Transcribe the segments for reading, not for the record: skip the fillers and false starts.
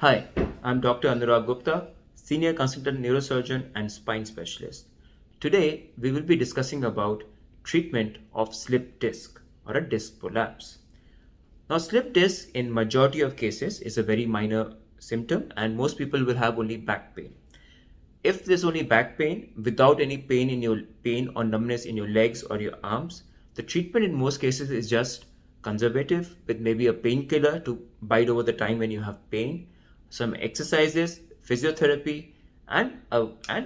Hi, I'm Dr. Anurag Gupta, Senior Consultant Neurosurgeon and Spine Specialist. Today, we will be discussing about treatment of slip disc or a disc prolapse. Now, slip disc in majority of cases is a very minor symptom and most people will have only back pain. If there's only back pain without any pain or numbness in your legs or your arms, the treatment in most cases is just conservative with maybe a painkiller to bide over the time when you have pain, some exercises, physiotherapy, and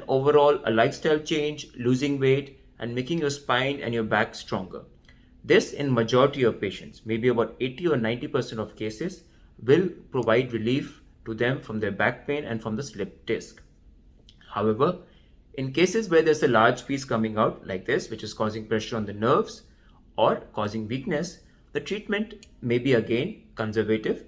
overall a lifestyle change, losing weight, and making your spine and your back stronger. This, in majority of patients, maybe about 80 or 90% of cases, will provide relief to them from their back pain and from the slip disc. However, in cases where there's a large piece coming out like this, which is causing pressure on the nerves or causing weakness, the treatment may be again conservative.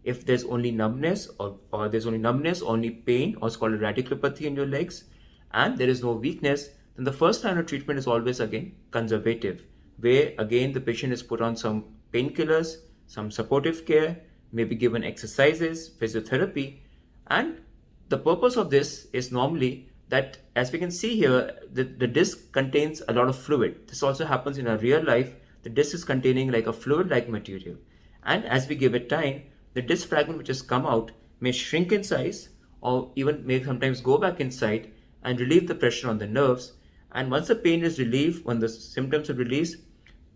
If there's only numbness or there's only numbness, only pain, or it's called a radiculopathy in your legs, and there is no weakness, then the first line of treatment is always again conservative, where again the patient is put on some painkillers, some supportive care, maybe given exercises, physiotherapy, and the purpose of this is normally that, as we can see here, the disc contains a lot of fluid. This also happens in our real life. The disc is containing like a fluid-like material. And as we give it time, the disc fragment which has come out may shrink in size or even may sometimes go back inside and relieve the pressure on the nerves. And once the pain is relieved, when the symptoms are released,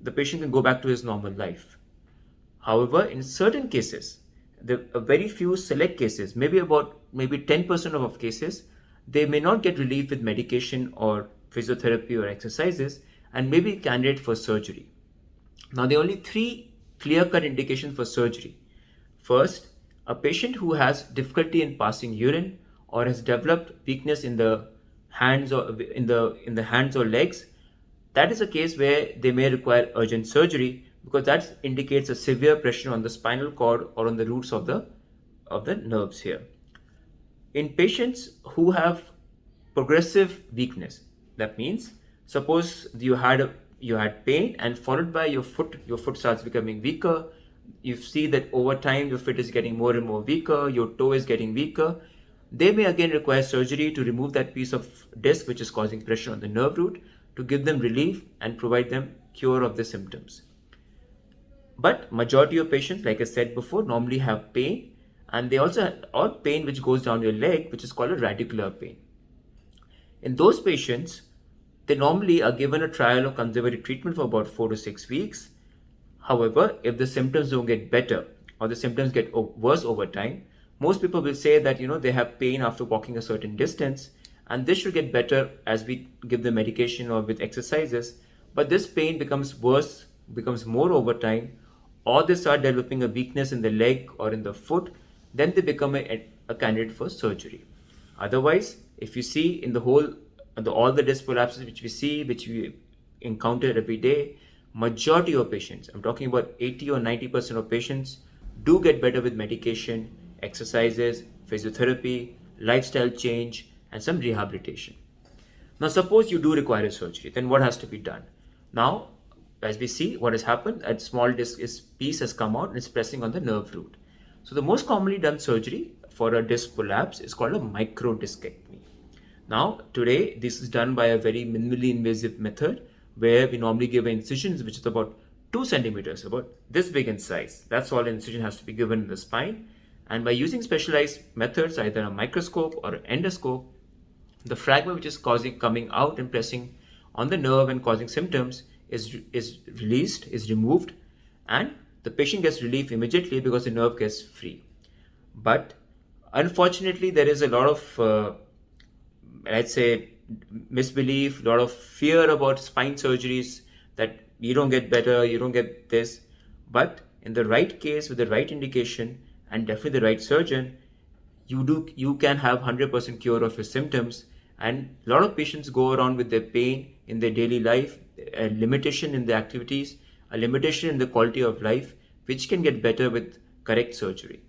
the patient can go back to his normal life. However, in certain cases, a very few select cases, maybe 10% of cases, they may not get relief with medication or physiotherapy or exercises and may be candidate for surgery. Now, there are only three clear-cut indications for surgery. First, a patient who has difficulty in passing urine or has developed weakness in the hands or in the hands or legs, that is a case where they may require urgent surgery because that indicates a severe pressure on the spinal cord or on the roots of the nerves here. In patients who have progressive weakness, that means suppose you had pain and followed by your foot starts becoming weaker. You see that over time your foot is getting more and more weaker, your toe is getting weaker. They may again require surgery to remove that piece of disc which is causing pressure on the nerve root to give them relief and provide them cure of the symptoms. But majority of patients, like I said before, normally have pain, and they also have pain which goes down your leg, which is called a radicular pain. In those patients, they normally are given a trial of conservative treatment for about 4 to 6 weeks. However, if the symptoms don't get better or the symptoms get worse over time, most people will say that they have pain after walking a certain distance, and this should get better as we give them medication or with exercises. But this pain becomes worse, becomes more over time, or they start developing a weakness in the leg or in the foot, then they become a candidate for surgery. Otherwise, if you see in all the disc prolapses which we encounter every day, majority of patients, I'm talking about 80 or 90% of patients, do get better with medication, exercises, physiotherapy, lifestyle change, and some rehabilitation. Now, suppose you do require a surgery, then what has to be done? Now, as we see, what has happened, a small disc piece has come out and it's pressing on the nerve root. So the most commonly done surgery for a disc prolapse is called a microdiscectomy. Now, today, this is done by a very minimally invasive method where we normally give incisions which is about 2 centimeters, about this big in size. That's all an incision has to be given in the spine. And by using specialized methods, either a microscope or an endoscope, the fragment which is coming out and pressing on the nerve and causing symptoms is released, is removed, and the patient gets relief immediately because the nerve gets free. But unfortunately, there is a lot of, let's say, misbelief, a lot of fear about spine surgeries that you don't get better, you don't get this. But in the right case, with the right indication, and definitely the right surgeon, you can have 100% cure of your symptoms. And a lot of patients go around with their pain in their daily life, a limitation in the activities, a limitation in the quality of life, which can get better with correct surgery.